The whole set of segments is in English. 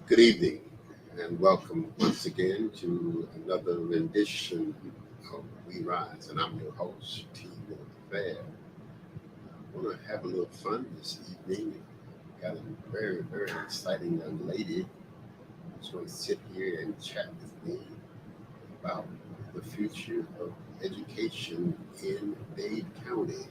Good evening, and welcome once again to another rendition of We Rise. And I'm your host, T. Fair. I want to have a little fun this evening. Got a very exciting young lady who's going to sit here and chat with me about the future of education in Dade County.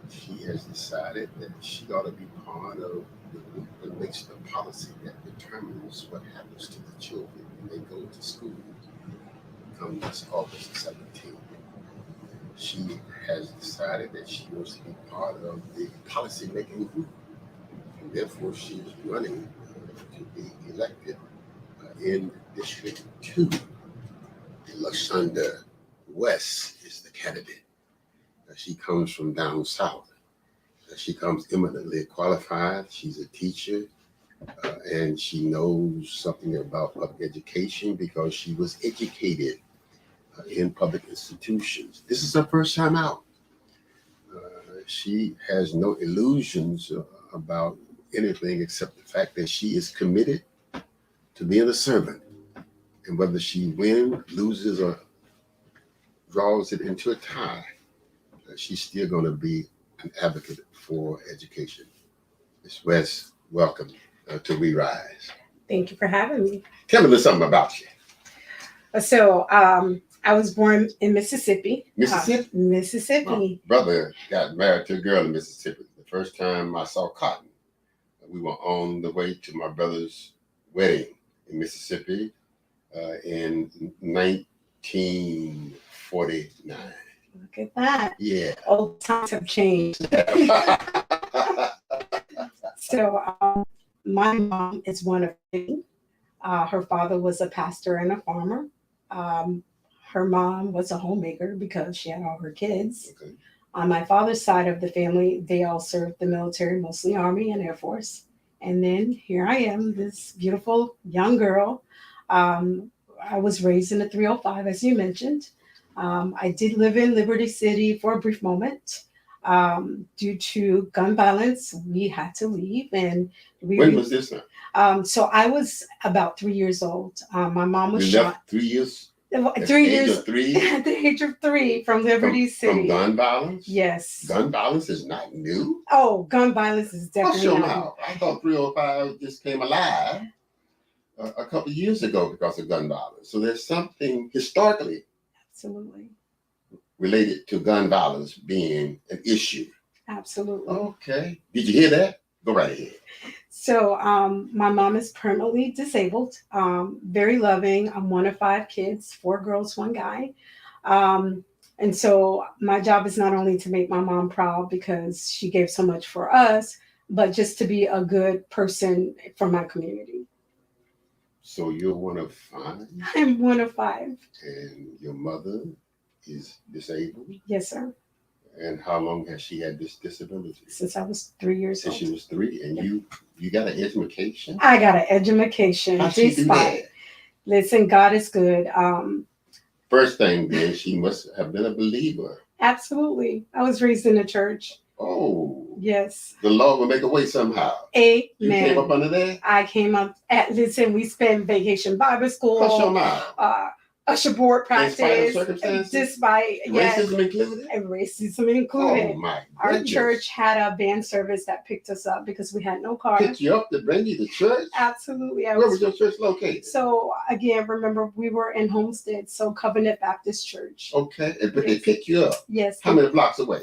She has decided that she ought to be part of the group that makes the policy that determines what happens to the children when they go to school come this August 17th. She has decided that she wants to be part of the policy making group, and therefore she is running to be elected in District 2. La-shanda West is the candidate. She comes from down south. She comes eminently qualified. She's a teacher, and she knows something about public education because she was educated in public institutions. This is her first time out. She has no illusions about anything except the fact that she is committed to being a servant. And whether she wins, loses, or draws it into a tie, she's still going to be an advocate for education. Ms. West, welcome to We Rise. Thank you for having me. Tell me a little something about you. So, I was born in Mississippi. Mississippi? Mississippi. My brother got married to a girl in Mississippi. The first time I saw cotton, we were on the way to my brother's wedding in Mississippi in 1949. Look at that. Yeah. Old times have changed. So, my mom is one of three. Her father was a pastor and a farmer. Her mom was a homemaker because she had all her kids. Okay. On my father's side of the family, they all served the military, mostly Army and Air Force. And then here I am, this beautiful young girl. I was raised in the 305, as you mentioned. I did live in Liberty City for a brief moment. Due to gun violence, we had to leave. And when was this now? So I was about 3 years old. My mom was You shot. left 3 years? 3 years. At the age of 3? At the age of 3 from Liberty City. From gun violence? Yes. Gun violence is not new? Oh, gun violence is definitely What's your not. mouth? I thought 305 just came alive a couple of years ago because of gun violence. So there's something historically Absolutely. related to gun violence being an issue. Absolutely. Okay. Did you hear that? Go right ahead. So my mom is permanently disabled, very loving. I'm one of 5 kids, 4 girls, 1 guy. And so my job is not only to make my mom proud because she gave so much for us, but just to be a good person for my community. So you're one of 5? I'm one of 5. And your mother is disabled? Yes, sir. And how long has she had this disability? Since I was 3 years Since old. she was 3, and you got an education? I got an education. How'd she do that? Listen, God is good. First thing then, she must have been a believer. Absolutely. I was raised in the church. Oh. Yes. The Lord will make a way somehow. Amen. You came up under that? I came up listen, we spent vacation Bible school. Hush your mouth. Usher board In spite of practice. circumstances? Despite, yes. Racism included? And racism included. Oh my Our goodness. church had a van service that picked us up because we had no car. Picked you up to bring you to church? Absolutely. Where was your church located? So again, remember we were in Homestead, so Covenant Baptist Church. Okay, but they picked you up. Yes. How many blocks away?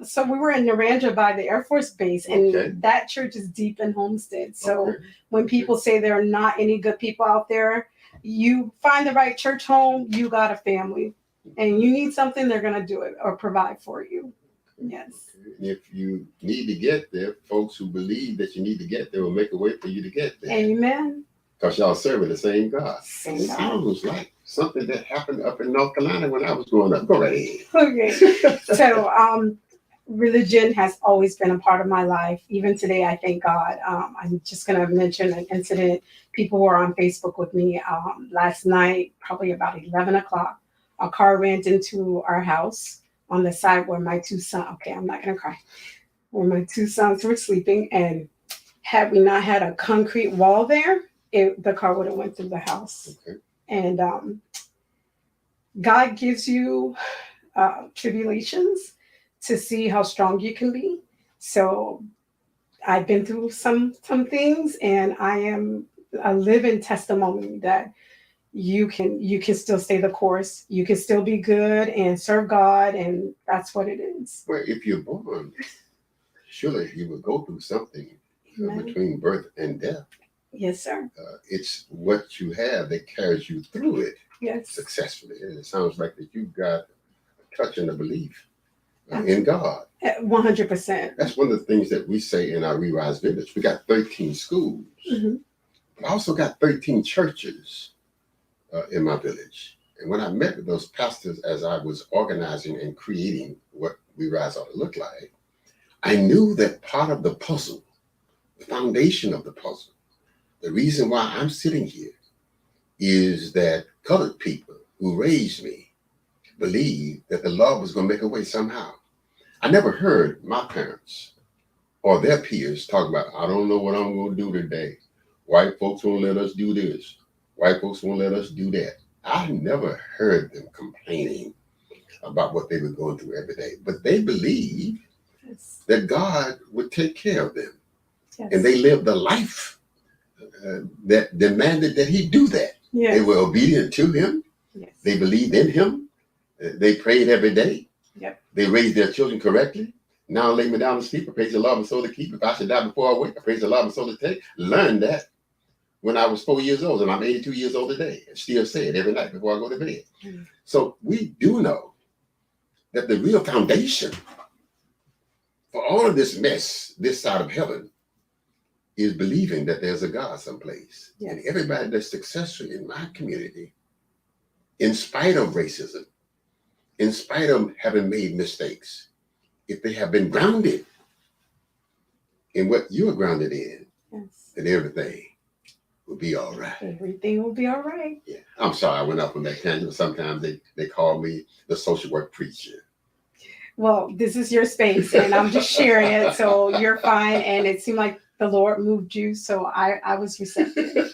So we were in Naranja by the Air Force Base, and Okay. that church is deep in Homestead. So Okay. when people say there are not any good people out there, you find the right church home, you got a family, and you need something, they're going to do it or provide for you. Yes. And if you need to get there, folks who believe that you need to get there will make a way for you to get there. Amen. Because y'all serving the same God. Same God. Sounds like something that happened up in North Carolina when I was growing up. Go right ahead. Okay. So religion has always been a part of my life. Even today, I thank God. I'm just going to mention an incident. People were on Facebook with me last night, probably about 11 o'clock. A car ran into our house on the side where my 2 sons, okay, I'm not going to cry, where my 2 sons were sleeping, and Had we not had a concrete wall there, the car would have went through the house. Okay. And God gives you tribulations to see how strong you can be. So I've been through some things, and I am a living testimony that you can still stay the course. You can still be good and serve God, and that's what it is. Well, if you're born, surely you will go through something Amen. between birth and death. Yes, sir. It's what you have that carries you through it Yes. successfully. And it sounds like that you've got a touch and a belief in God. 100%. That's one of the things that we say in our Rerise Village. We got 13 schools. Mm-hmm. I also got 13 churches in my village. And when I met with those pastors as I was organizing and creating what Rerise ought to look like, I knew that part of the puzzle, the foundation of the puzzle, the reason why I'm sitting here is that colored people who raised me believed that the Lord was going to make a way somehow. I never heard my parents or their peers talk about, I don't know what I'm going to do today. White folks won't let us do this. White folks won't let us do that. I never heard them complaining about what they were going through every day. But they believed that God would take care of them. Yes. And they lived a life that demanded that he do that. Yes. They were obedient to him. Yes. They believed in him. They prayed every day. Yep. They raised their children correctly. Now lay me down to sleep. I praise the Lord, my soul to keep. If I should die before I wake, I praise the Lord, my soul to take. Learned that when I was 4 years old, and I'm 82 years old today, and still say it every night before I go to bed. Mm-hmm. So we do know that the real foundation for all of this mess this side of heaven is believing that there's a God someplace. Yes. And everybody that's successful in my community, in spite of racism, in spite of having made mistakes, if they have been grounded in what you're grounded in, yes, then everything will be all right. Everything will be all right. Yeah. I'm sorry I went off on that tangent. Sometimes they call me the social work preacher. Well, this is your space, and I'm just sharing it, so you're fine. And it seemed like the Lord moved you, so I was receptive.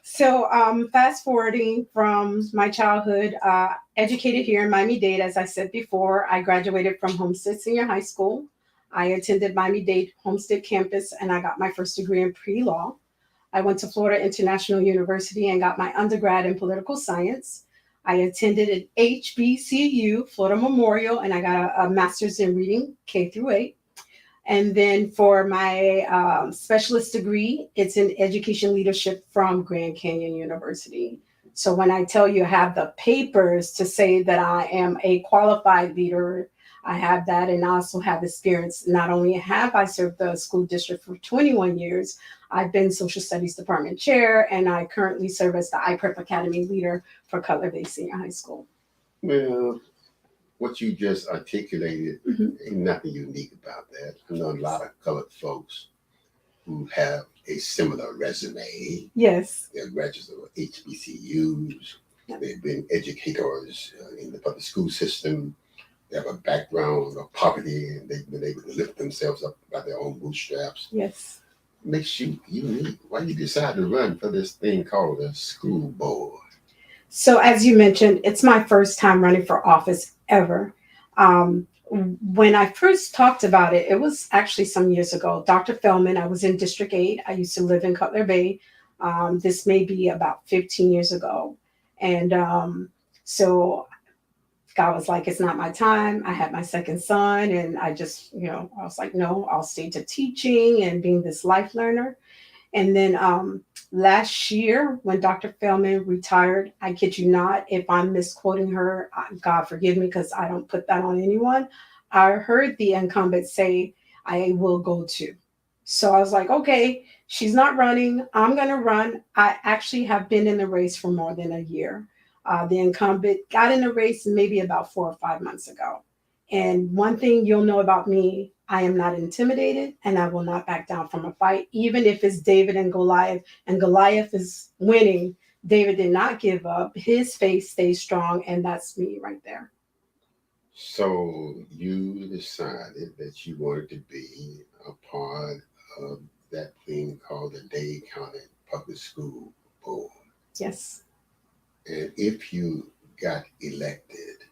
So fast forwarding from my childhood, educated here in Miami-Dade, as I said before, I graduated from Homestead Senior High School. I attended Miami-Dade Homestead campus, and I got my first degree in pre-law. I went to Florida International University and got my undergrad in political science. I attended an HBCU, Florida Memorial, and I got a master's in reading, K through 8. And then for my specialist degree, it's in education leadership from Grand Canyon University. So when I tell you I have the papers to say that I am a qualified leader, I have that, and I also have experience. Not only have I served the school district for 21 years, I've been social studies department chair, and I currently serve as the IPrep Academy leader for Cutler Bay Senior High School. Well, what you just articulated, mm-hmm, ain't nothing unique about that. I know a lot of colored folks who have a similar resume. Yes. They're registered with HBCUs. Yep. They've been educators in the public school system. They have a background of poverty, and they've been able to lift themselves up by their own bootstraps. Yes. What makes you unique? Why you decide to run for this thing called a school board? So as you mentioned, it's my first time running for office ever. When I first talked about it, it was actually some years ago. Dr. Feldman, I was in District 8. I used to live in Cutler Bay. This may be about 15 years ago. And so God was like, it's not my time. I had my second son, and I just, I was like, no, I'll stay to teaching and being this life learner. And then last year, when Dr. Feldman retired, I kid you not, if I'm misquoting her, God forgive me, because I don't put that on anyone. I heard the incumbent say, I will go too. So I was like, okay, she's not running. I'm going to run. I actually have been in the race for more than a year. The incumbent got in the race maybe about 4 or 5 months ago. And one thing you'll know about me, I am not intimidated, and I will not back down from a fight, even if it's David and Goliath is winning. David did not give up. His faith stays strong, and that's me right there. So you decided that you wanted to be a part of that thing called the Dade County Public School Board. Yes. And if you got elected,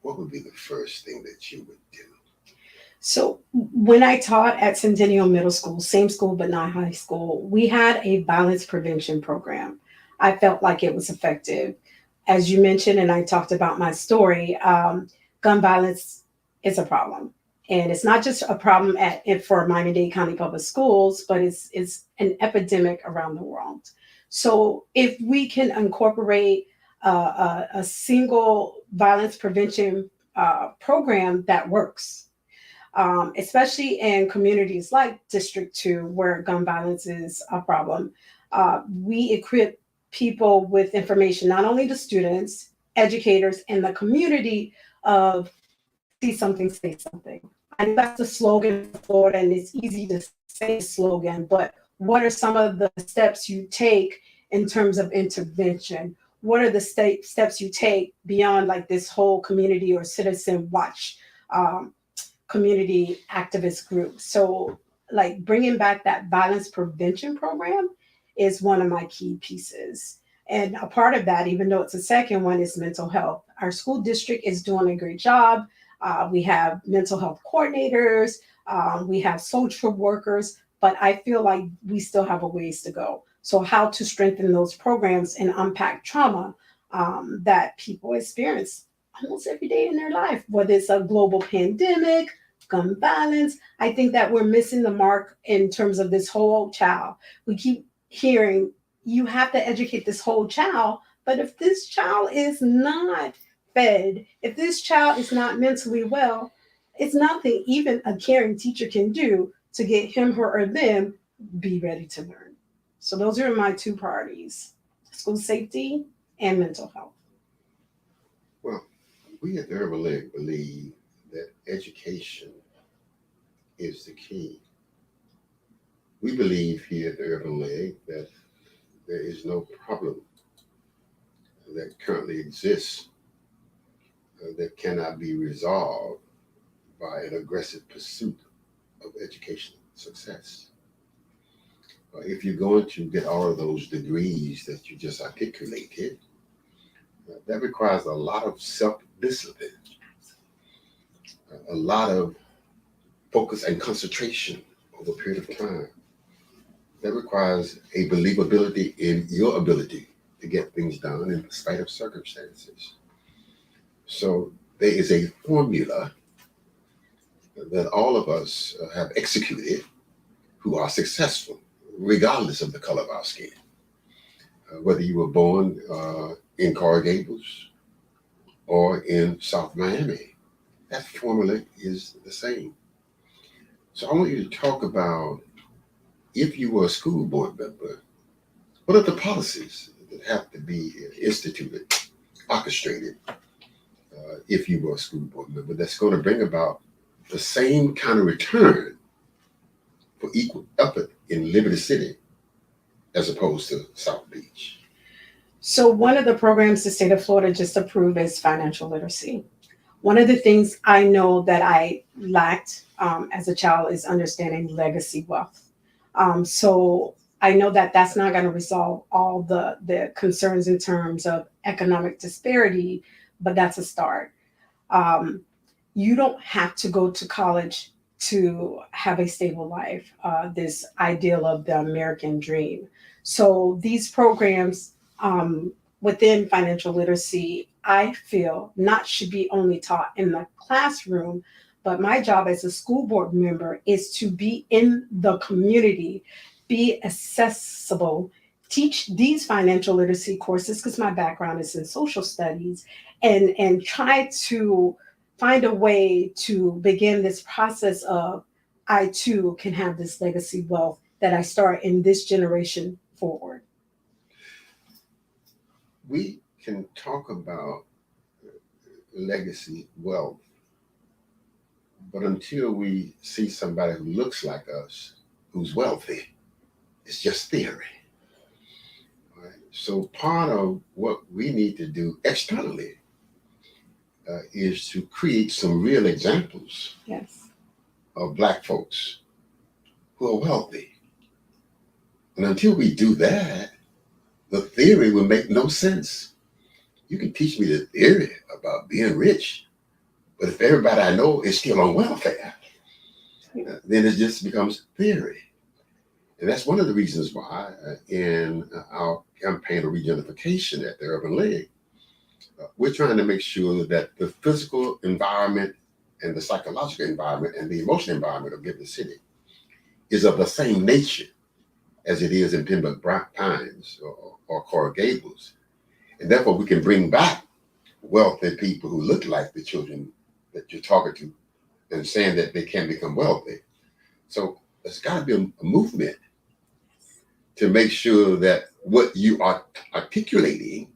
what would be the first thing that you would do? So when I taught at Centennial Middle School, same school but not high school, we had a violence prevention program. I felt like it was effective. As you mentioned, and I talked about my story, gun violence is a problem. And it's not just a problem for Miami-Dade County Public Schools, but it's an epidemic around the world. So if we can incorporate a single violence prevention program that works, especially in communities like District 2, where gun violence is a problem. We equip people with information, not only the students, educators, and the community of see something, say something. I know that's the slogan for Florida, and it's easy to say the slogan, but what are some of the steps you take in terms of intervention? What are the steps you take beyond like this whole community or citizen watch um, community activist group? So, like bringing back that violence prevention program is one of my key pieces. And a part of that, even though it's a second one, is mental health. Our school district is doing a great job. We have mental health coordinators, we have social workers, but I feel like we still have a ways to go. So, how to strengthen those programs and unpack trauma that people experience almost every day in their life, whether it's a global pandemic, gun violence. I think that we're missing the mark in terms of this whole child. We keep hearing you have to educate this whole child, but if this child is not fed, if this child is not mentally well, it's nothing even a caring teacher can do to get him, her, or them be ready to learn. So those are my two priorities: school safety and mental health. Well, we at the Urban League believe that education is the key. We believe here at the Urban League that there is no problem that currently exists that cannot be resolved by an aggressive pursuit of educational success. If you're going to get all of those degrees that you just articulated, that requires a lot of self discipline, a lot of focus and concentration over a period of time. That requires a believability in your ability to get things done in spite of circumstances. So there is a formula that all of us have executed who are successful, regardless of the color of our skin. Whether you were born in Coral Gables or in South Miami, that formula is the same. So I want you to talk about, if you were a school board member, what are the policies that have to be instituted, orchestrated, if you were a school board member, that's going to bring about the same kind of return for equal effort in Liberty City as opposed to South Beach? So, one of the programs the state of Florida just approved is financial literacy. One of the things I know that I lacked as a child is understanding legacy wealth. So, I know that that's not going to resolve all the concerns in terms of economic disparity, but that's a start. Um, you don't have to go to college to have a stable life, this ideal of the American dream. So these programs within financial literacy, I feel not should be only taught in the classroom, but my job as a school board member is to be in the community, be accessible, teach these financial literacy courses because my background is in social studies, and try to find a way to begin this process of I too can have this legacy wealth that I start in this generation forward. We can talk about legacy wealth, but until we see somebody who looks like us, who's wealthy, it's just theory. Right? So part of what we need to do externally is to create some real examples Yes. of Black folks who are wealthy. And until we do that, the theory will make no sense. You can teach me the theory about being rich, but if everybody I know is still on welfare, then it just becomes theory. And that's one of the reasons why in our campaign of reunification at the Urban League, we're trying to make sure that the physical environment and the psychological environment and the emotional environment of Liberty City is of the same nature as it is in Pembroke Pines or Coral Gables. And therefore, we can bring back wealthy people who look like the children that you're talking to and saying that they can become wealthy. So there's got to be a movement to make sure that what you are articulating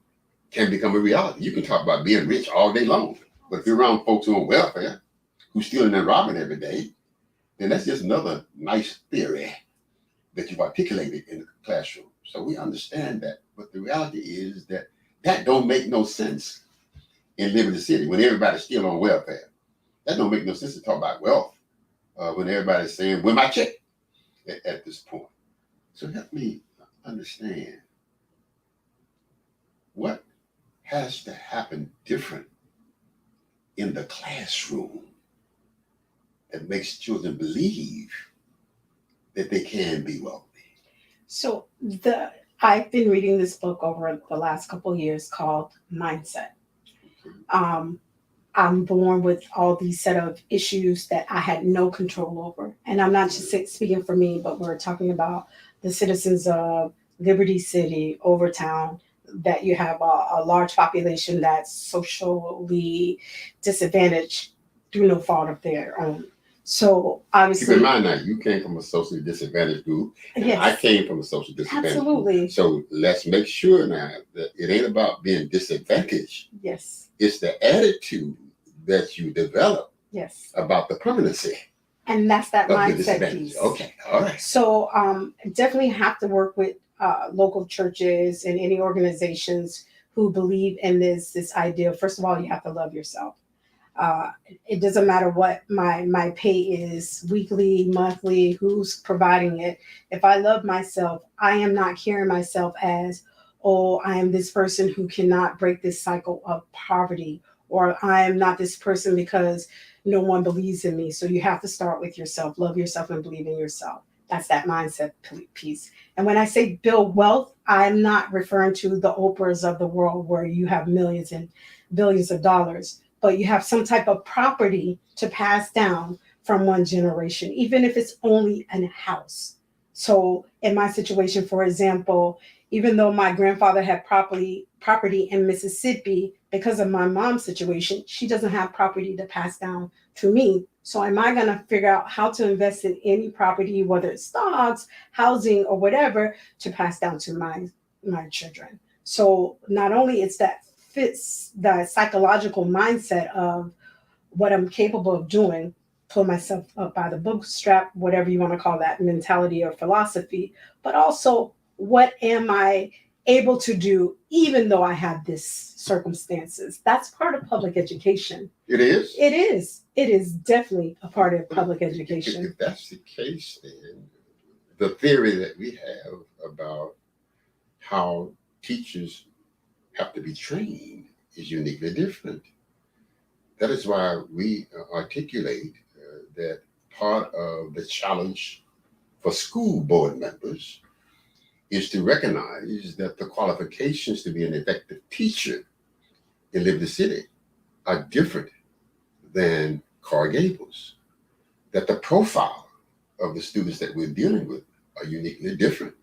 can become a reality. You can talk about being rich all day long, but if you're around folks who are on welfare, who's stealing and robbing every day, then that's just another nice theory that you've articulated in the classroom. So we understand that, but the reality is that that don't make no sense in Liberty City when everybody's still on welfare. That don't make no sense to talk about wealth when everybody's saying, "Where my check?" At this point. So help me understand what has to happen different in the classroom that makes children believe that they can be wealthy. So I've been reading this book over the last couple of years called Mindset. Um, I'm born with all these set of issues that I had no control over. And I'm not just speaking for me, but we're talking about the citizens of Liberty City, Overtown, that you have a large population that's socially disadvantaged through no fault of their own. So obviously, keep in mind now, you came from a socially disadvantaged group, and yes, I came from a socially disadvantaged absolutely group. So let's make sure now that it ain't about being disadvantaged. Yes. It's the attitude that you develop. Yes. About the permanency. And that's that mindset piece. Okay, all right. So definitely have to work with local churches and any organizations who believe in this idea. First of all, you have to love yourself. It doesn't matter what my pay is, weekly, monthly, who's providing it. If I love myself, I am not carrying myself as, oh, I am this person who cannot break this cycle of poverty, or I am not this person because no one believes in me. So you have to start with yourself, love yourself and believe in yourself. That's that mindset piece. And when I say build wealth, I'm not referring to the Oprahs of the world where you have millions and billions of dollars, but you have some type of property to pass down from one generation, even if it's only a house. So in my situation, for example, even though my grandfather had property in Mississippi, because of my mom's situation, she doesn't have property to pass down to me. So am I going to figure out how to invest in any property, whether it's stocks, housing, or whatever, to pass down to my children? So not only it's that fits the psychological mindset of what I'm capable of doing, pull myself up by the bootstrap, whatever you want to call that mentality or philosophy, but also what am I able to do even though I have this circumstances? That's part of public education. It is? It is. It is definitely a part of public education. If that's the case, then the theory that we have about how teachers have to be trained is uniquely different. That is why we articulate that part of the challenge for school board members is to recognize that the qualifications to be an effective teacher in Liberty City are different than Coral Gables, that the profile of the students that we're dealing with are uniquely different.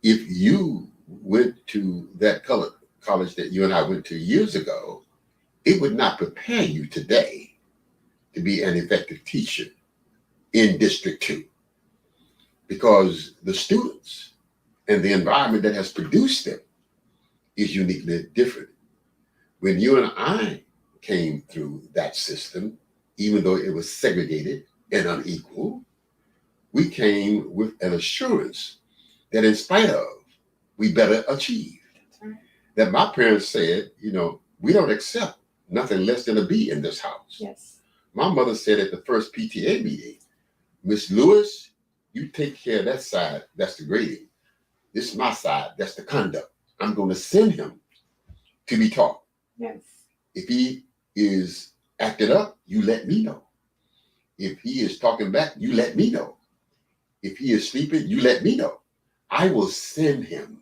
If you went to that college that you and I went to years ago, it would not prepare you today to be an effective teacher in District 2 because the students and the environment that has produced them is uniquely different. When you and I came through that system, even though it was segregated and unequal, we came with an assurance that in spite of, we better achieve. Right. That my parents said, we don't accept nothing less than a B in this house. Yes. My mother said at the first PTA meeting, Miss Lewis, You take care of that side, that's the grading. This is my side, that's the conduct. I'm going to send him to be taught. Yes. If he is acting up, you let me know. If he is talking back, you let me know. If he is sleeping, you let me know. I will send him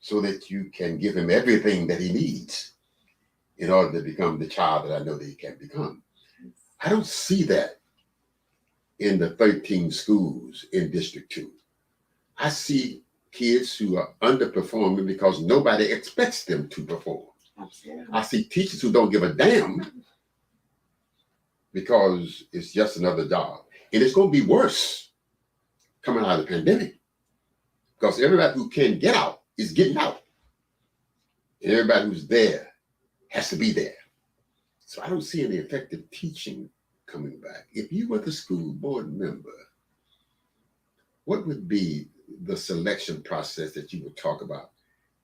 so that you can give him everything that he needs in order to become the child that I know that he can become. I don't see that in the 13 schools in District 2. I see kids who are underperforming because nobody expects them to perform. Absolutely. I see teachers who don't give a damn because it's just another job. And it's going to be worse coming out of the pandemic because everybody who can get out is getting out. And everybody who's there has to be there. So I don't see any effective teaching coming back. If you were the school board member, what would be the selection process that you would talk about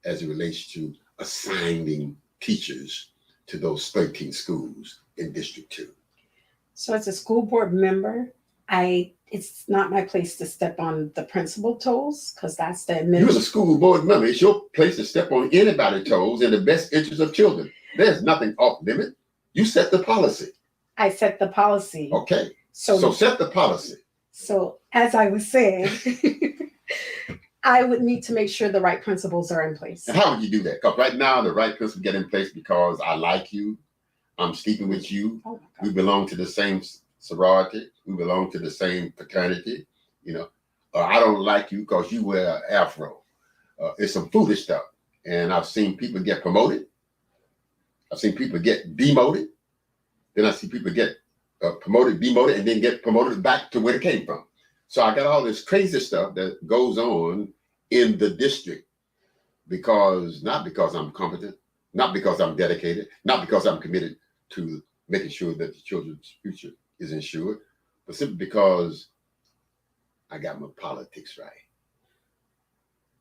as it relates to assigning teachers to those 13 schools in District 2? So as a school board member, it's not my place to step on the principal toes because that's the You're the administration. school board member. It's your place to step on anybody's toes in the best interest of children. There's nothing off limit. You set the policy. I set the policy. Okay. So So set the policy. So as I was saying, I would need to make sure the right principles are in place. And how would you do that? Because right now, the right principles get in place because I like you. I'm sleeping with you. Oh my We God. belong to the same sorority. We belong to the same fraternity. You know, I don't like you because you wear an afro. It's some foolish stuff. And I've seen people get promoted. I've seen people get demoted. Then I see people get promoted, demoted, and then get promoted back to where it came from. So I got all this crazy stuff that goes on in the district not because I'm competent, not because I'm dedicated, not because I'm committed to making sure that the children's future is ensured, but simply because I got my politics right.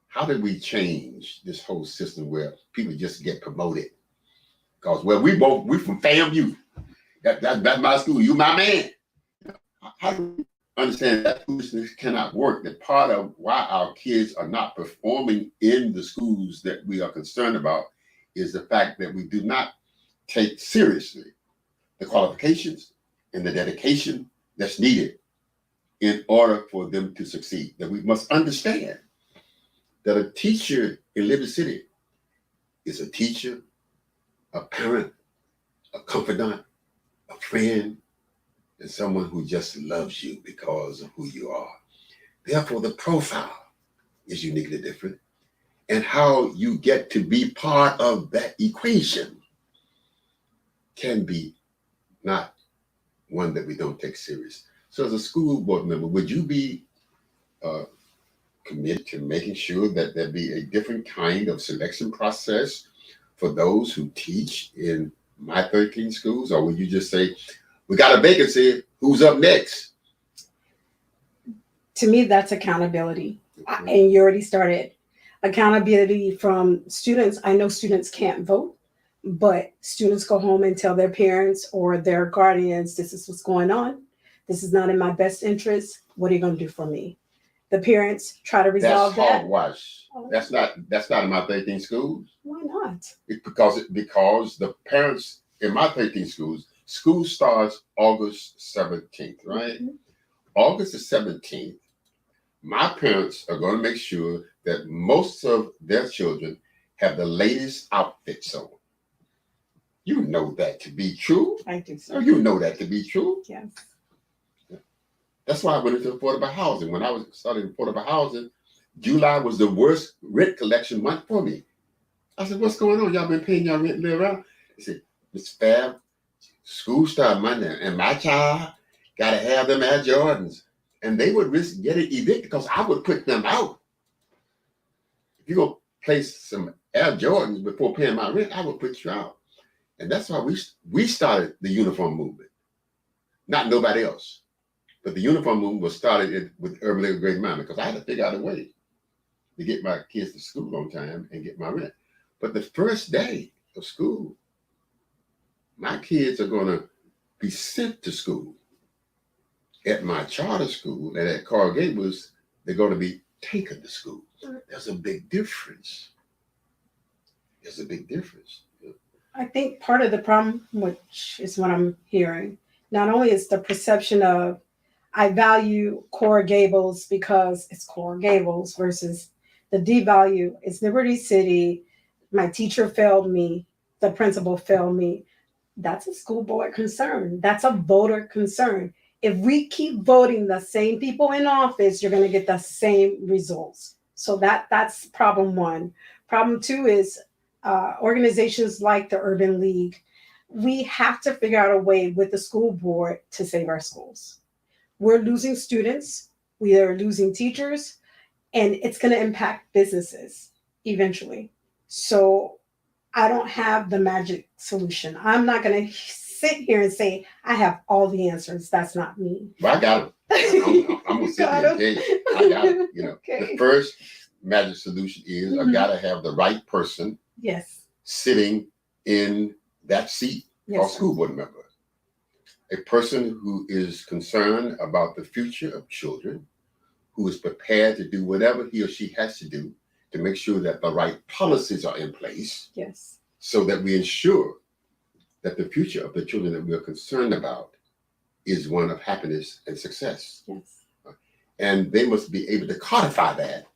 How did we change this whole system where people just get promoted? Because we from FAMU. That's my school. You my man. How do we understand that foolishness cannot work? That part of why our kids are not performing in the schools that we are concerned about is the fact that we do not take seriously the qualifications and the dedication that's needed in order for them to succeed. That we must understand that a teacher in Liberty City is a teacher, a parent, a confidant, a friend, and someone who just loves you because of who you are. Therefore, the profile is uniquely different. And how you get to be part of that equation can be not one that we don't take serious. So as a school board member, would you be committed to making sure that there be a different kind of selection process for those who teach in my 13 schools? Or would you just say, we got a vacancy, who's up next? To me, that's accountability. And you already started. Accountability from students. I know students can't vote, but students go home and tell their parents or their guardians, this is what's going on. This is not in my best interest. What are you going to do for me? The parents try to resolve That's that. hogwash. That's not in my 13 schools. Why not? Because the parents in my 13 schools, school starts August 17th, right? Mhm. August the 17th, my parents are going to make sure that most of their children have the latest outfits on. You know that to be true. I do so. Oh, you know that to be true. Yes. That's why I went into affordable housing. When I was starting affordable housing, July was the worst rent collection month for me. I said, what's going on? Y'all been paying y'all rent live around? They said, Mr. Fab, school start Monday, and my child got to have them Air Jordans. And they would risk getting evicted because I would put them out. If you're going to place some Air Jordans before paying my rent, I would put you out. And that's why we started the uniform movement. Not nobody else. But the uniform movement was started with urban legal grade minor because I had to figure out a way to get my kids to school on time and get my rent. But the first day of school, my kids are going to be sent to school At my charter school and at Coral Gables, they're going to be taken to school. There's a big difference. There's a big difference. I think part of the problem, which is what I'm hearing, not only is the perception of I value Coral Gables because it's Coral Gables versus the devalue is Liberty City. My teacher failed me. The principal failed me. That's a school board concern. That's a voter concern. If we keep voting the same people in office, you're going to get the same results. So that's problem one. Problem two is organizations like the Urban League. We have to figure out a way with the school board to save our schools. We're losing students, we are losing teachers, and it's going to impact businesses eventually. So I don't have the magic solution. I'm not going to sit here and say I have all the answers. That's not me. Well, I got it. I'm going to sit here and tell you. I got it. Okay. The first magic solution is I got to have the right person Yes. sitting in that seat or school board member. A person who is concerned about the future of children, who is prepared to do whatever he or she has to do to make sure that the right policies are in place. Yes. So that we ensure that the future of the children that we are concerned about is one of happiness and success. Yes. And they must be able to codify that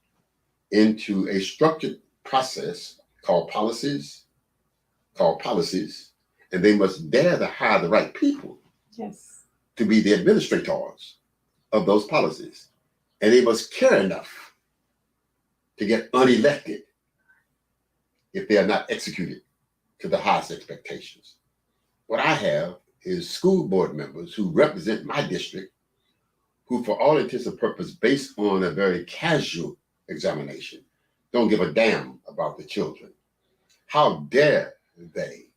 into a structured process called policies, and they must dare to hire the right people Yes. to be the administrators of those policies. And they must care enough to get unelected if they are not executed to the highest expectations. What I have is school board members who represent my district, who for all intents and purposes, based on a very casual examination, don't give a damn about the children. How dare they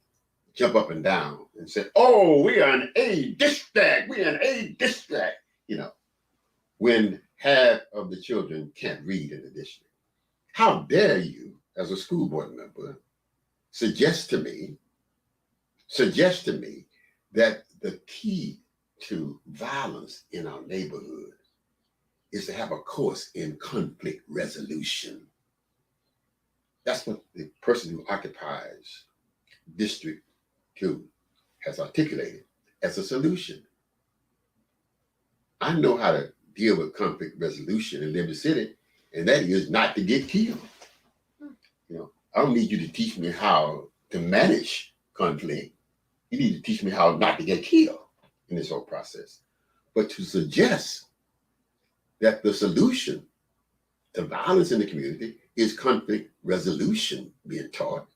jump up and down and say, oh, we are an A district, when half of the children can't read in the district. How dare you, as a school board member, suggest to me that the key to violence in our neighborhood is to have a course in conflict resolution. That's what the person who occupies District 2 has articulated as a solution. I know how to deal with conflict resolution in Liberty City, and that is not to get killed. I don't need you to teach me how to manage conflict. You need to teach me how not to get killed in this whole process. But to suggest that the solution to violence in the community is conflict resolution being taught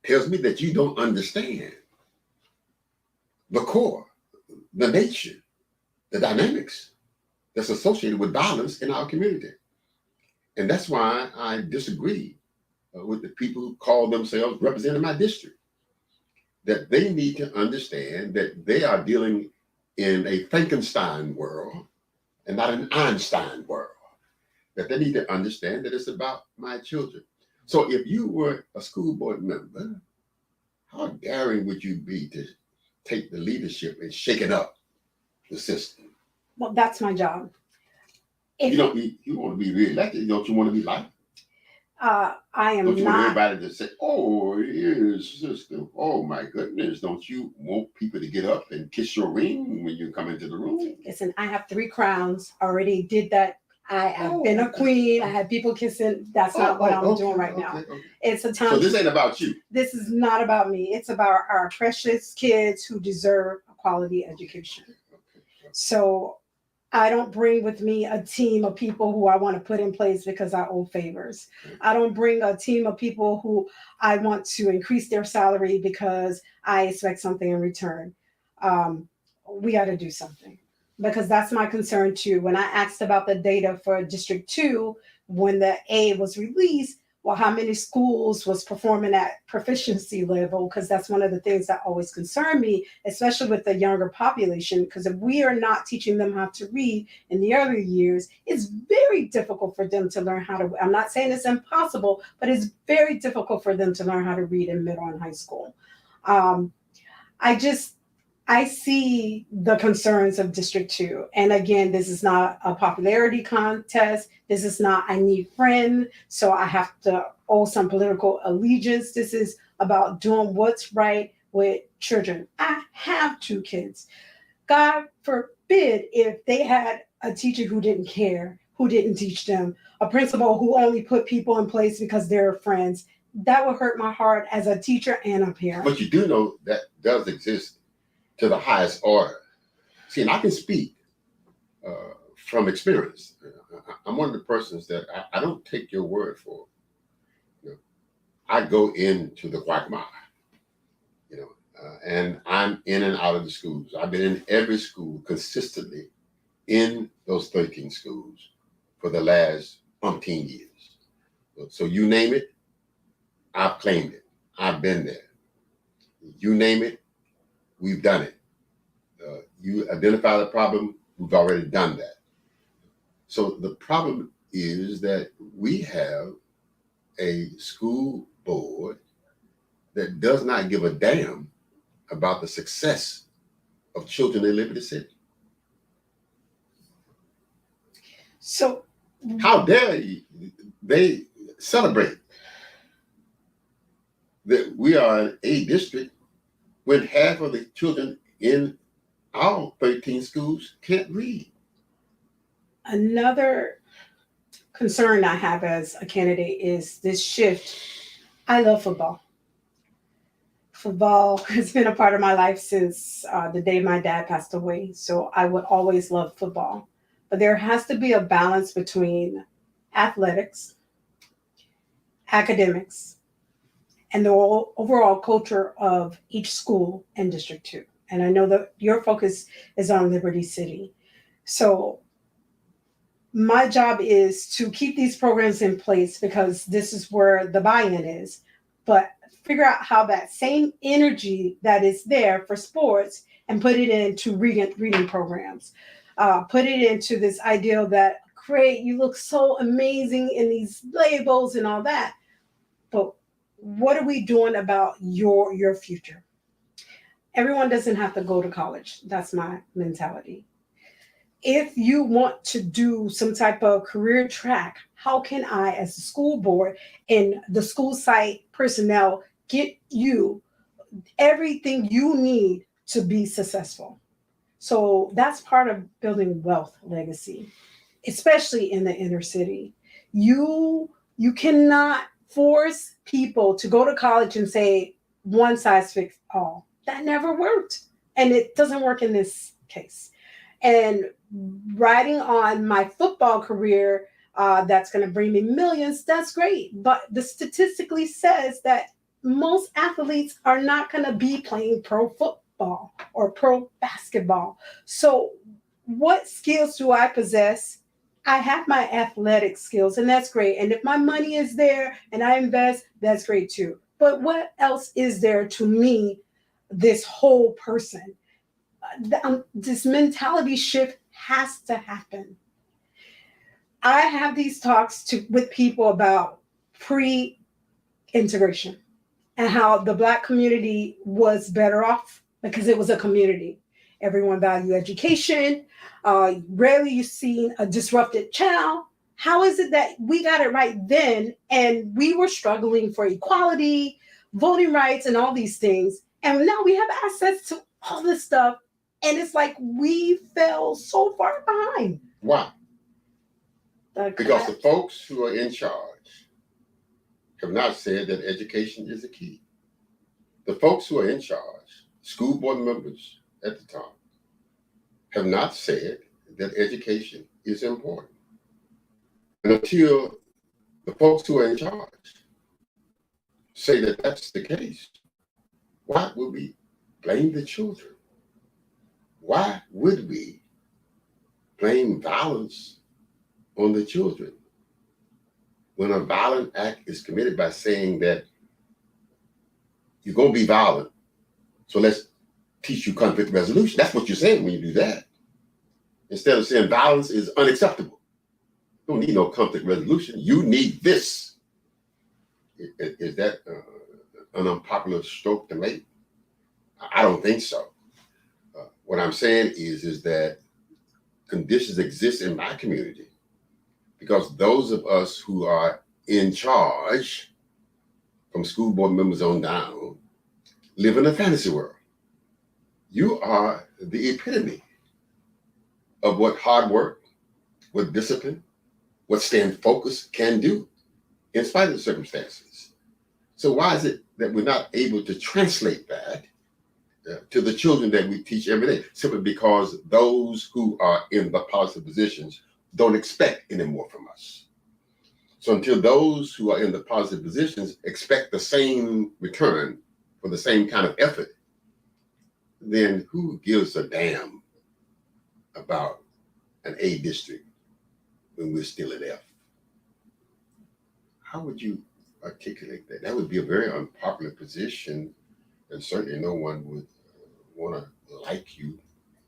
tells me that you don't understand the core, the nature, the dynamics that's associated with violence in our community. And that's why I disagree with the people who call themselves representing my district, that they need to understand that they are dealing in a Frankenstein world and not an Einstein world, that they need to understand that it's about my children. So if you were a school board member, how daring would you be to take the leadership and shake it up the system? Well, that's my job. You want to be reelected, don't you want to be liked? I am don't you not. want everybody to say, oh, here's system. Oh my goodness. Don't you want people to get up and kiss your ring when you come into the room? Listen, I have 3 crowns. Already did that. I've been a queen. I had people kissing. That's not what I'm doing right now. Okay. It's a time. So this ain't about you. This is not about me. It's about our precious kids who deserve a quality education. So I don't bring with me a team of people who I want to put in place because I owe favors. I don't bring a team of people who I want to increase their salary because I expect something in return. We got to do something, because that's my concern too. When I asked about the data for District 2, when the A was released, well, how many schools was performing at proficiency level? Because that's one of the things that always concern me, especially with the younger population. Because if we are not teaching them how to read in the early years, it's very difficult for them to learn how to. I'm not saying it's impossible, but it's very difficult for them to learn how to read in middle and high school. I see the concerns of District 2. And again, this is not a popularity contest. This is not, I need friends, so I have to owe some political allegiance. This is about doing what's right with children. I have two kids. God forbid if they had a teacher who didn't care, who didn't teach them, a principal who only put people in place because they're friends. That would hurt my heart as a teacher and a parent. But you do know that does exist to the highest order. See, and I can speak from experience. I'm one of the persons that I don't take your word for it. You know, I go into the quagmire, and I'm in and out of the schools. I've been in every school consistently in those 13 schools for the last umpteen years. So you name it, I've claimed it. I've been there. You name it, we've done it. You identify the problem, we've already done that. So the problem is that we have a school board that does not give a damn about the success of children in Liberty City. So how dare they celebrate that we are an A district when half of the children in our 13 schools can't read? Another concern I have as a candidate is this shift. I love football. Football has been a part of my life since the day my dad passed away. So I would always love football. But there has to be a balance between athletics, academics, and the overall culture of each school in District 2. And I know that your focus is on Liberty City. So my job is to keep these programs in place because this is where the buy-in is, but figure out how that same energy that is there for sports and put it into reading programs. Put it into this ideal that, great, you look so amazing in these labels and all that, but what are we doing about your future? Everyone doesn't have to go to college. That's my mentality. If you want to do some type of career track, how can I, as the school board and the school site personnel, get you everything you need to be successful? So that's part of building wealth legacy, especially in the inner city. You cannot force people to go to college and say one size fits all. That never worked. And it doesn't work in this case. And riding on my football career, that's going to bring me millions, that's great. But the statistically says that most athletes are not going to be playing pro football or pro basketball. So what skills do I possess? I have my athletic skills, and that's great. And if my money is there and I invest, that's great too. But what else is there to me, this whole person? This mentality shift has to happen. I have these talks with people about pre-integration and how the Black community was better off because it was a community. Everyone valued education. Rarely you seen a disrupted child. How is it that we got it right then and we were struggling for equality, voting rights, and all these things, and now we have access to all this stuff, and it's like we fell so far behind? Why? Because the folks who are in charge have not said that education is the key. The folks who are in charge, school board members at the top, have not said that education is important. And until the folks who are in charge say that that's the case, why would we blame the children? Why would we blame violence on the children when a violent act is committed by saying that you're going to be violent, so let's teach you conflict resolution? That's what you're saying when you do that. Instead of saying violence is unacceptable. You don't need no conflict resolution. You need this. Is that an unpopular stroke to make? I don't think so. What I'm saying is that conditions exist in my community because those of us who are in charge, from school board members on down, live in a fantasy world. You are the epitome of what hard work, what discipline, what staying focused can do in spite of the circumstances. So why is it that we're not able to translate that to the children that we teach every day? Simply because those who are in the positive positions don't expect any more from us. So until those who are in the positive positions expect the same return for the same kind of effort, then who gives a damn about an A district when we're still at F? How would you articulate that? That would be a very unpopular position, and certainly no one would want to like you,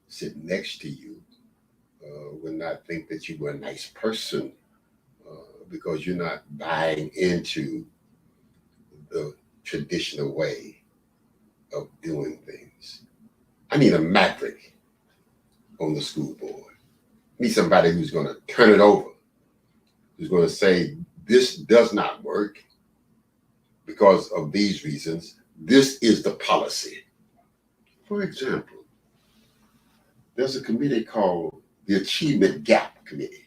sit next to you, would not think that you were a nice person because you're not buying into the traditional way of doing things. I need a maverick on the school board. I need somebody who's going to turn it over, who's going to say, this does not work because of these reasons. This is the policy. For example, there's a committee called the Achievement Gap Committee.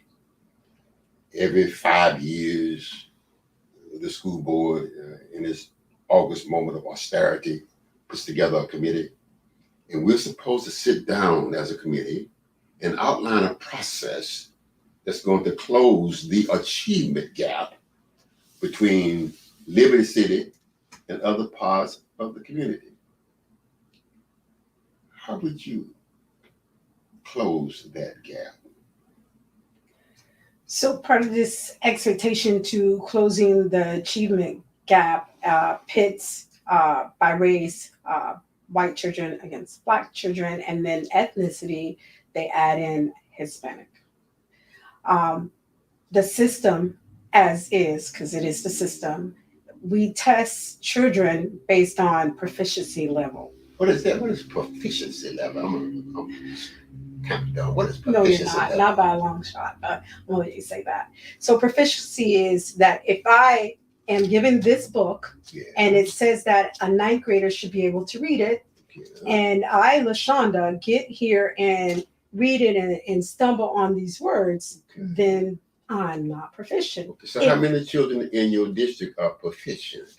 Every 5 years, the school board, in its August moment of austerity, puts together a committee. And we're supposed to sit down as a committee and outline a process that's going to close the achievement gap between Liberty City and other parts of the community. How would you close that gap? So part of this expectation to closing the achievement gap pits by race, white children against black children, and then ethnicity, they add in Hispanic. The system as is, because it is the system, we test children based on proficiency level. What is that? What is proficiency level? I'm kind of dumb. What is No, you're proficiency not, level? not by a long shot, but I'm gonna let you say that. So proficiency is that if I am given this book Yeah. and it says that a ninth grader should be able to read it, Yeah. and I, La-shanda, get here and read it and stumble on these words, Okay. then I'm not proficient. So how many children in your district are proficient?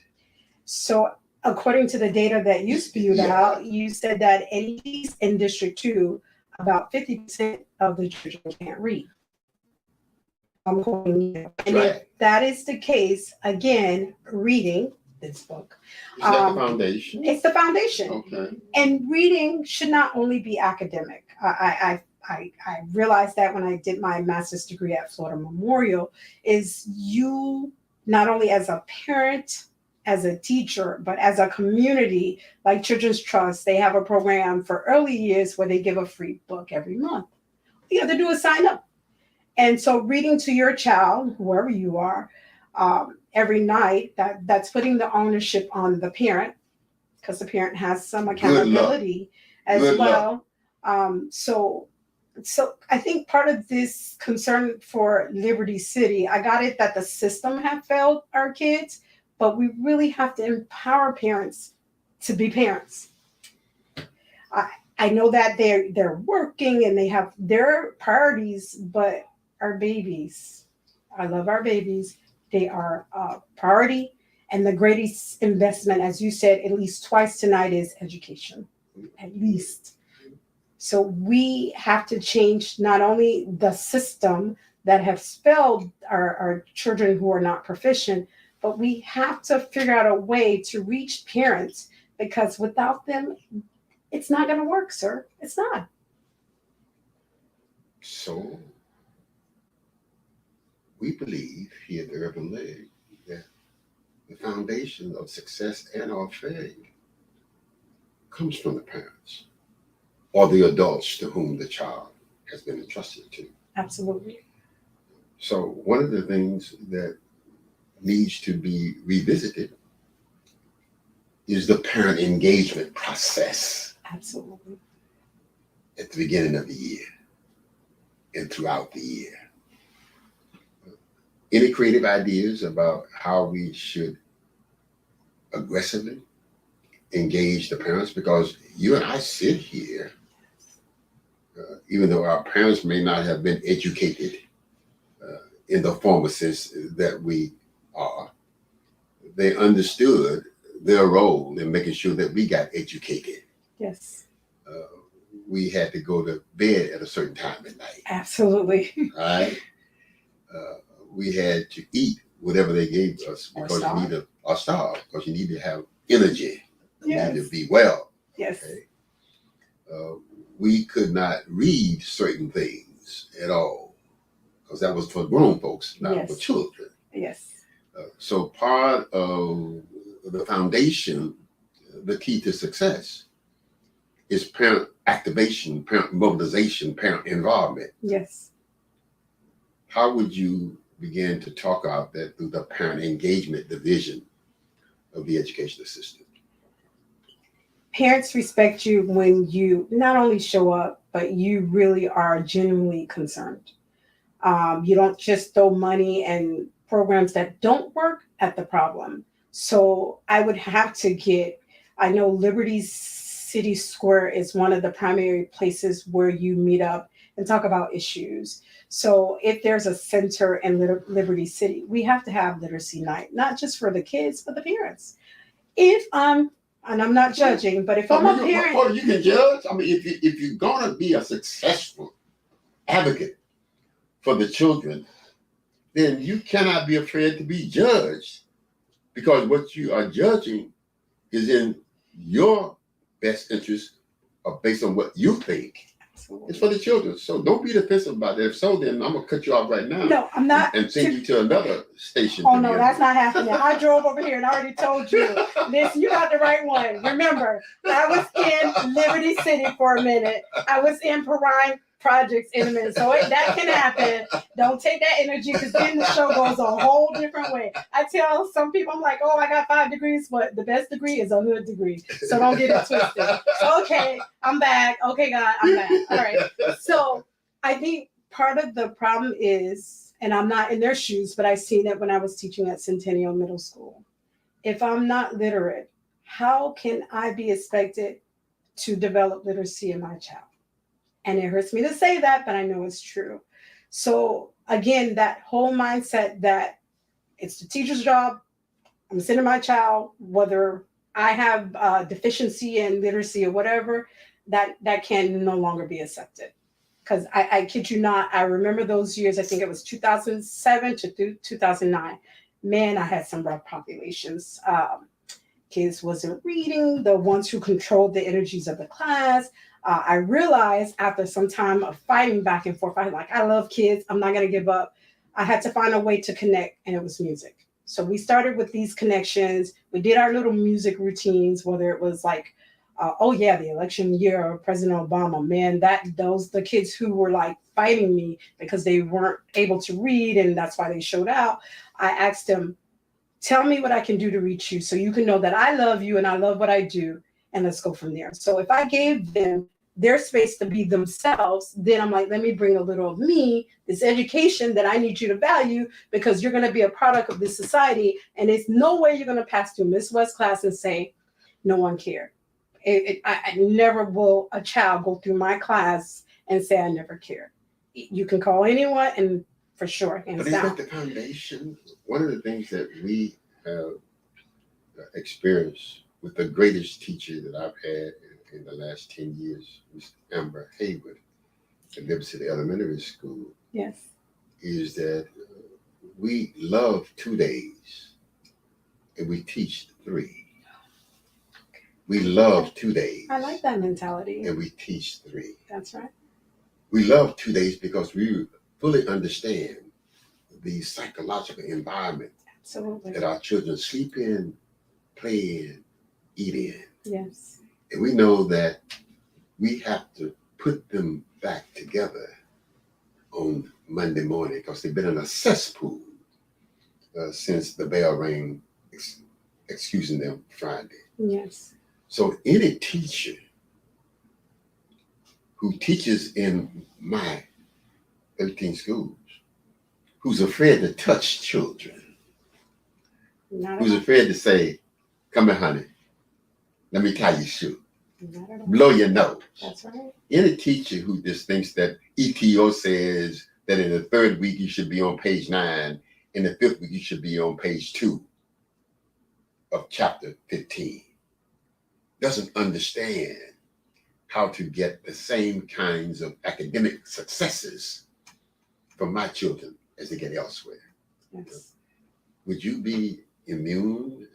So according to the data that you spewed out, you said that at least in District 2, about 50% of the children can't read. I'm quoting you. And if that is the case, again, reading this book. Is that the foundation? It's the foundation. Okay. And reading should not only be academic. I realized that when I did my master's degree at Florida Memorial, is you not only as a parent, as a teacher, but as a community, like Children's Trust, they have a program for early years where they give a free book every month. All you have to do is sign up. And so reading to your child, whoever you are, every night, that's putting the ownership on the parent, because the parent has some accountability as well. So I think part of this concern for Liberty City, I got it that the system have failed our kids, but we really have to empower parents to be parents. I know that they're working and they have their priorities, but our babies, I love our babies. They are a priority, and the greatest investment, as you said, at least twice tonight, is education, at least. So we have to change not only the system that have spelled our children who are not proficient, but we have to figure out a way to reach parents, because without them, it's not going to work, sir. It's not. So we believe here at the Urban League that the foundation of success and our failure comes from the parents or the adults to whom the child has been entrusted to. Absolutely. So one of the things that needs to be revisited is the parent engagement process. Absolutely. at the beginning of the year and throughout the year. Any creative ideas about how we should aggressively engage the parents? Because you and I sit here, even though our parents may not have been educated in the formal sense that we are, they understood their role in making sure that we got educated. Yes. We had to go to bed at a certain time at night. Absolutely. Right? We had to eat whatever they gave us because you need to, or starve, because you need to have energy. You Yes. need to be well. Yes. Okay? We could not read certain things at all because that was for grown folks, not Yes. for children. Yes. So part of the foundation, the key to success, is parent activation, parent mobilization, parent involvement. Yes. How would you begin to talk about that through the parent engagement division of the educational system? Parents respect you when you not only show up, but you really are genuinely concerned. You don't just throw money and programs that don't work at the problem. So I would have to I know Liberty City Square is one of the primary places where you meet up and talk about issues. So if there's a center in Liberty City, we have to have literacy night, not just for the kids, but the parents. And I'm not judging, but if I'm a parent. Oh, you can judge? I mean, if you're going to be a successful advocate for the children, then you cannot be afraid to be judged, because what you are judging is in your best interest or based on what you think. Absolutely. It's for the children. So don't be defensive about it. If so, then I'm going to cut you off right now. No, I'm not. And send you to another station. Oh, no, that's not happening. I drove over here and I already told you. Listen, you got the right one. Remember, I was in Liberty City for a minute. I was in Perrine Projects in a minute. So that can happen. Don't take that energy, because then the show goes a whole different way. I tell some people, I'm like, oh, I got 5 degrees, but the best degree is a hood degree. So don't get it twisted. So, okay, I'm back. Okay, God, I'm back. All right. So I think part of the problem is, and I'm not in their shoes, but I seen it when I was teaching at Centennial Middle School. If I'm not literate, how can I be expected to develop literacy in my child? And it hurts me to say that, but I know it's true. So again, that whole mindset that it's the teacher's job, I'm sending my child, whether I have deficiency in literacy or whatever, that can no longer be accepted. Because I kid you not, I remember those years, I think it was 2007 to 2009. Man, I had some rough populations. Kids wasn't reading, the ones who controlled the energies of the class. I realized after some time of fighting back and forth, I love kids, I'm not going to give up. I had to find a way to connect, and it was music. So we started with these connections. We did our little music routines, whether it was like, the election year of President Obama, man, the kids who were like fighting me because they weren't able to read, and that's why they showed out. I asked them, tell me what I can do to reach you so you can know that I love you and I love what I do, and let's go from there. So if I gave them their space to be themselves, then I'm like, let me bring a little of me, this education that I need you to value, because you're going to be a product of this society, and there's no way you're going to pass through Miss West class and say, no one cared. I never will a child go through my class and say I never cared. You can call anyone, and for sure, hands But isn't down. that the foundation? One of the things that we have experienced with the greatest teacher that I've had in the last 10 years, Ms. Amber Haywood at Liberty City Elementary School, Yes. is that we love 2 days and we teach 3. We love 2 days. I like that mentality. And we teach 3. That's right. We love 2 days because we fully understand the psychological environment Absolutely. that our children sleep in, play in, eat in. Yes. And we know that we have to put them back together on Monday morning because they've been in a cesspool since the bell rang, excusing them, Friday. Yes. So any teacher who teaches in my 13 schools, who's afraid to touch children, who's afraid to say, come here, honey, let me tie your shoe, blow your nose. That's right. Any teacher who just thinks that ETO says that in the third week you should be on page 9, in the fifth week you should be on page 2 of chapter 15, doesn't understand how to get the same kinds of academic successes from my children as they get elsewhere. Yes. Would you be immune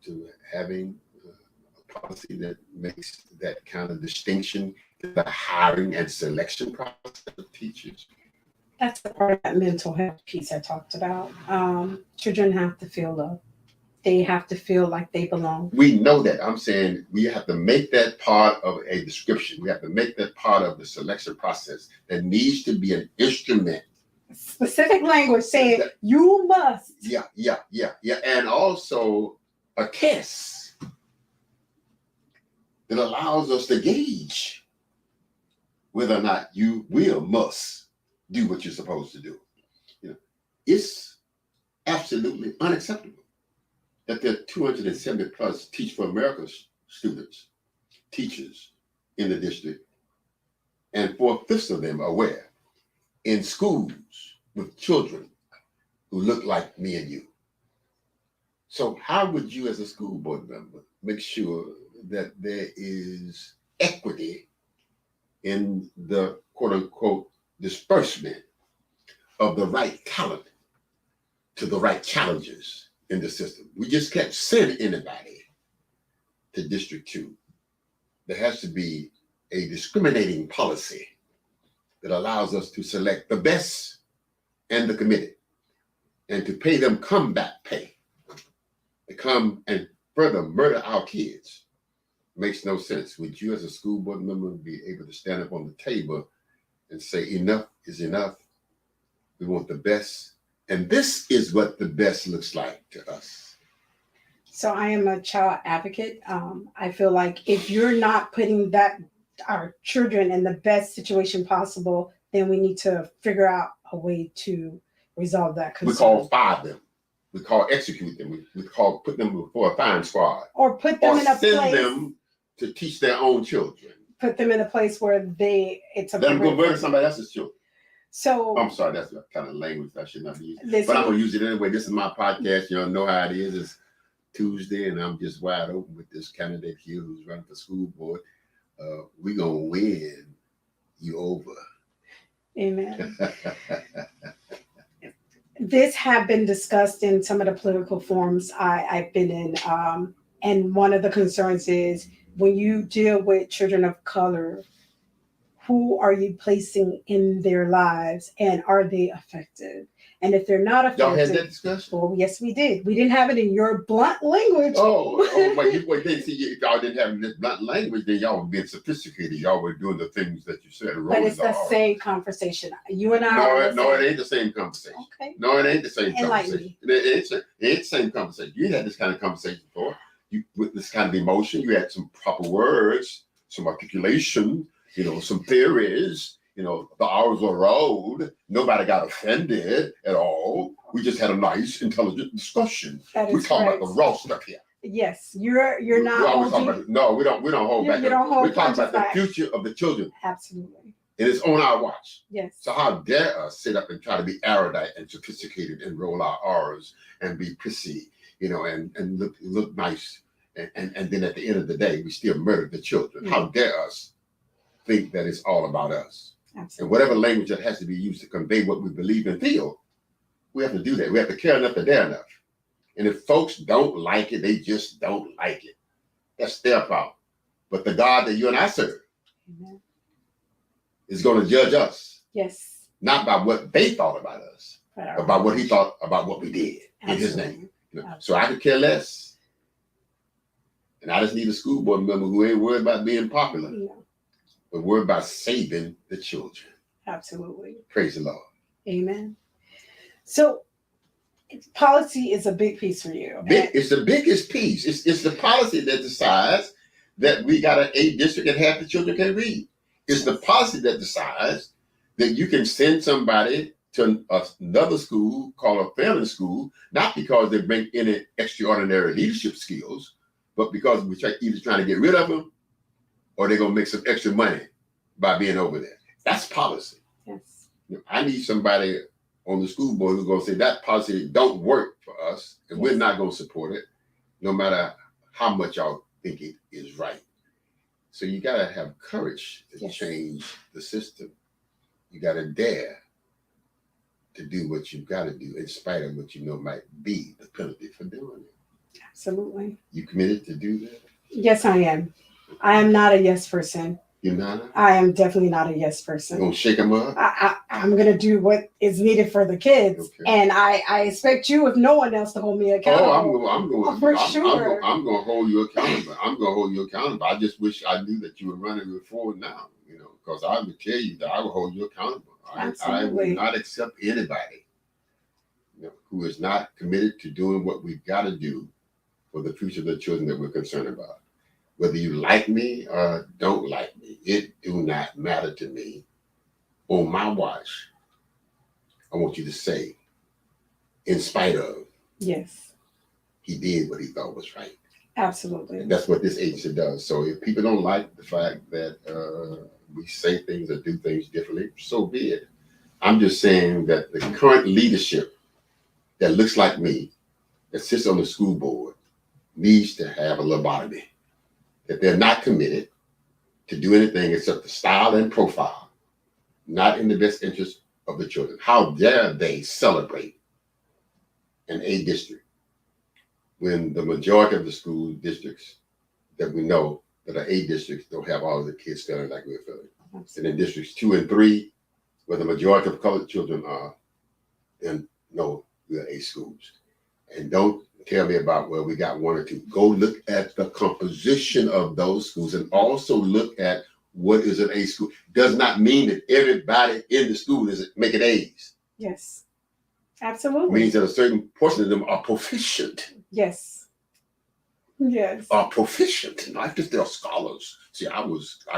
to having a policy that makes that kind of distinction in the hiring and selection process of teachers? That's the part of that mental health piece I talked about. Children have to feel loved. They have to feel like they belong. We know that. I'm saying we have to make that part of a description. We have to make that part of the selection process. There needs to be an instrument. Specific language saying you must. Yeah. And also a test that allows us to gauge whether or not you must do what you're supposed to do. It's absolutely unacceptable that there are 270 plus Teach for America students, teachers in the district, and 4/5 of them are where? In schools with children who look like me and you. So how would you as a school board member make sure that there is equity in the quote unquote disbursement of the right talent to the right challenges in the system? We just can't send anybody to District 2. There has to be a discriminating policy that allows us to select the best and the committed and to pay them comeback pay to come and further murder our kids. Makes no sense. Would you as a school board member be able to stand up on the table and say enough is enough? We want the best. And this is what the best looks like to us. So I am a child advocate. I feel like if you're not putting our children in the best situation possible, then we need to figure out a way to resolve that concern. We call fire them. We call execute them. We call put them before a fine squad. Or put them in a place. Send them to teach their own children. Put them in a place where it's a. Let them go murder somebody else's children. So I'm sorry, that's the kind of language I should not be using. But I'm gonna use it anyway. This is my podcast. You know how it is. It's Tuesday, and I'm just wide open with this candidate here who's running for school board. We're gonna win you over. Amen. This have been discussed in some of the political forums I've been in, and one of the concerns is when you deal with children of color, who are you placing in their lives, and are they effective? And if they're not effective, y'all had that discussion? Well, yes, we did. We didn't have it in your blunt language. Wait, see, if y'all didn't have this blunt language, then y'all were being sophisticated. Y'all were doing the things that you said. But it's the same conversation. You and I. No, it ain't the same conversation. Okay. No, it ain't the same Enlighten conversation. It ain't the same conversation. You had this kind of conversation before. With this kind of emotion, you had some proper words, some articulation, some theories. The hours were rolled. Nobody got offended at all. We just had a nice, intelligent discussion. We're talking about the raw stuff here. Yes, you're not. We don't hold back. We're talking about the future of the children. Absolutely. And it's on our watch. Yes. So how dare us sit up and try to be erudite and sophisticated and roll our R's and be prissy, and look nice. And then at the end of the day, we still murder the children. How dare us think that it's all about us? Absolutely. And whatever language that has to be used to convey what we believe and feel, we have to do that. We have to care enough to dare enough. And if folks don't like it, they just don't like it. That's their problem. But the God that you and I serve is going to judge us. Yes. Not by what they thought about us, but by what he thought about what we did in his name. So I could care less. And I just need a school board member who ain't worried about being popular. But worried about saving the children. Absolutely. Praise the Lord. Amen. So policy is a big piece for you. It's the biggest piece. It's the policy that decides that we got an A district and half the children can read. It's the policy that decides that you can send somebody to another school called a failing school, not because they bring any extraordinary leadership skills, but because we're either trying to get rid of them or they're going to make some extra money by being over there. That's policy. Yes. I need somebody on the school board who's going to say that policy don't work for us, and we're not going to support it, no matter how much y'all think it is right. So you got to have courage to change the system. You got to dare to do what you got to do in spite of what you know might be the penalty for doing it. Absolutely. You committed to do that? Yes, I am. I am not a yes person. You're not? I am definitely not a yes person. You're going to shake them up? I'm going to do what is needed for the kids. Okay. And I expect you, if no one else, to hold me accountable. I'm going for sure. I'm going to hold you accountable. I'm going to hold you accountable. I just wish I knew that you were running before now, because I would tell you that I would hold you accountable. I would not accept anybody who is not committed to doing what we've got to do for the future of the children that we're concerned about. Whether you like me or don't like me, it do not matter to me. On my watch, I want you to say, in spite of, yes, he did what he thought was right. Absolutely. And that's what this agency does. So if people don't like the fact that we say things or do things differently, so be it. I'm just saying that the current leadership that looks like me, that sits on the school board, needs to have a lobotomy. That they're not committed to do anything except the style and profile, not in the best interest of the children. How dare they celebrate an A district when the majority of the school districts that we know that are A districts don't have all of the kids feeling like we're feeling. And in districts 2 and 3, where the majority of colored children are, then no, we're A schools. And don't tell me about where we got 1 or 2. Go look at the composition of those schools and also look at what is an A school. Does not mean that everybody in the school is making A's. Yes, absolutely. It means that a certain portion of them are proficient. Yes. Yes. Are proficient, not just they're scholars. See, I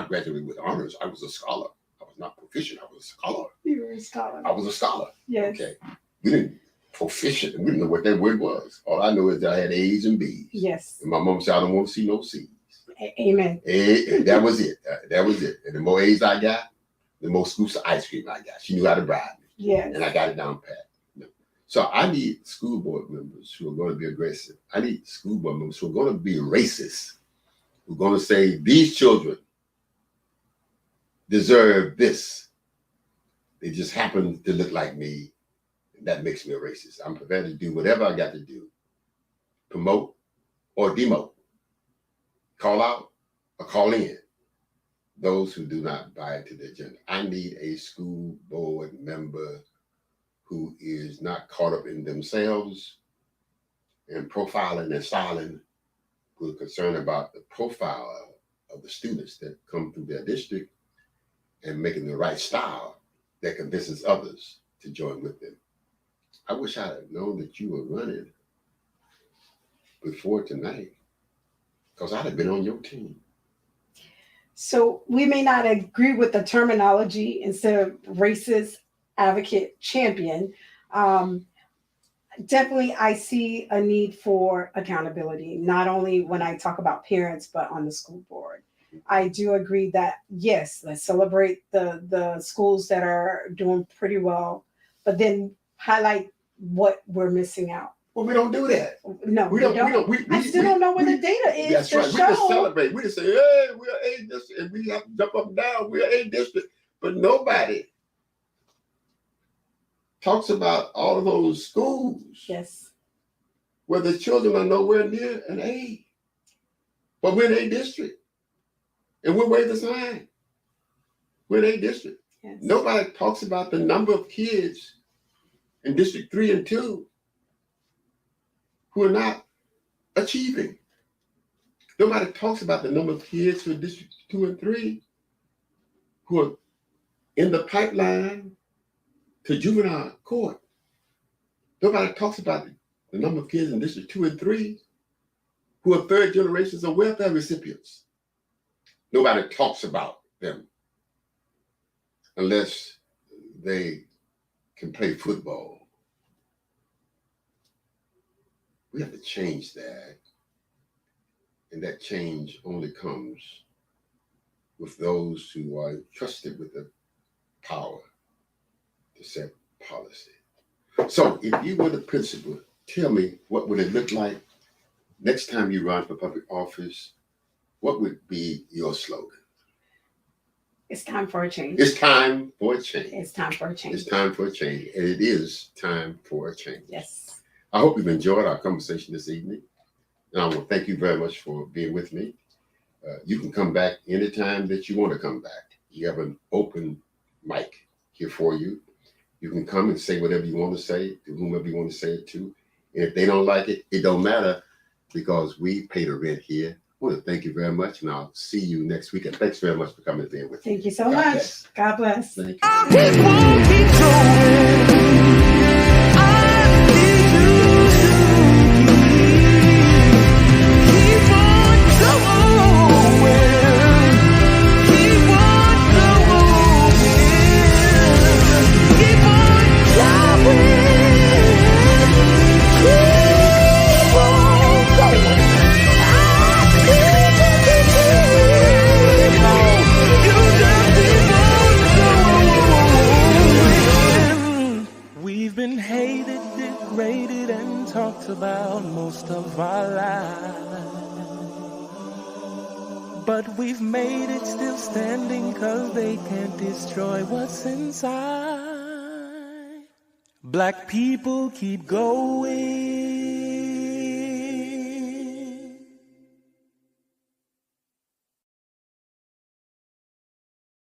graduated with honors. I was a scholar. I was not proficient. I was a scholar. You were a scholar. I was a scholar. Yes. Okay. We didn't proficient. We didn't know what that word was. All I know is that I had A's and B's. Yes. And my mom said, I don't want to see no C's. Amen. And that was it. That was it. And the more A's I got, the more scoops of ice cream I got. She knew how to bribe me. Yes. And I got it down pat. So I need school board members who are going to be aggressive. I need school board members who are going to be racist, who are going to say, these children deserve this. They just happen to look like me. And that makes me a racist. I'm prepared to do whatever I got to do. Promote or demote. Call out or call in those who do not buy into the agenda. I need a school board member who is not caught up in themselves and profiling and styling, who are concerned about the profile of the students that come through their district and making the right style that convinces others to join with them. I wish I had known that you were running before tonight, because I'd have been on your team. So we may not agree with the terminology instead of racist, advocate, champion. Definitely, I see a need for accountability, not only when I talk about parents, but on the school board. I do agree that, yes, let's celebrate the schools that are doing pretty well, but then highlight what we're missing out. Well, we don't do that. No, we don't. I still don't know where the data is. That's right. We just celebrate. We just say, hey, we're A district, and we have to jump up and down. We're A district. But nobody talks about all of those schools. Yes. Where the children are nowhere near an A. But we're an A district. And we're way the sign. We're an A district. Yes. Nobody talks about the number of kids in District 3 and 2 who are not achieving. Nobody talks about the number of kids for District 2 and 3 who are in the pipeline to juvenile court. Nobody talks about the number of kids in District 2 and 3 who are third generations of welfare recipients. Nobody talks about them. unless they can play football. We have to change that. And that change only comes with those who are trusted with the power to set policy. So if you were the principal, tell me, what would it look like next time you run for public office? What would be your slogan? It's time for a change. It's time for a change. It's time for a change. It's time for a change. And it is time for a change. Yes. I hope you've enjoyed our conversation this evening. And I want to thank you very much for being with me. You can come back anytime that you want to come back. You have an open mic here for you. You can come and say whatever you want to say to whomever you want to say it to. And if they don't like it, it don't matter, because we pay the rent here. I want to thank you very much, and I'll see you next week. And thanks very much for coming there with me. Thank you so much. Bless. God bless. Thank you. Keep on, keep going. I need you to keep on going. Keep on going. Keep on going. Keep on going. We've been hated, degraded, and talked about most of our lives. But we've made it still standing, 'cause they can't destroy what's inside. Black people keep going.